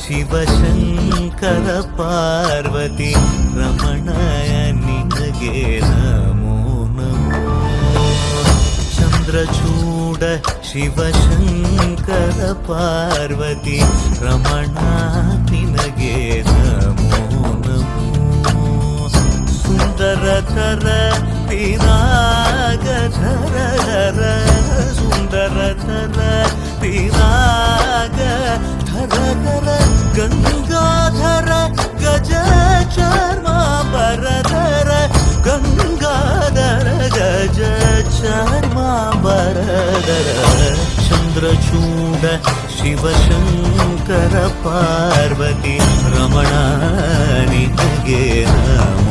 ಶಿವಶಂಕರ ಪಾರ್ವತಿ ರಮಣ ನಿನಗೆ ನಮೋ ನಮೋ. ಚಂದ್ರಚೂಡ ಶಿವಶಂಕರ ಪಾರ್ವತಿ ರಮಣ ನಿನಗೆ ನಮೋ ನಮೋ. ಸುಂದರತರ ಪಿರಾಗಧರ ಸುಂದರತರ ಪಿರಾಗಧರ ಗಂಗಾಧರ ಗಜ ಚರ್ಮಾಂಬರಧರ ಗಂಗಾಧರ ಗಜ ಚರ್ಮಾಂಬರಧರ. ಚಂದ್ರಚೂಡ ಶಿವಶಂಕರ ಪಾರ್ವತಿ ರಮಣ ನಿನಗೆ ನಮೋ.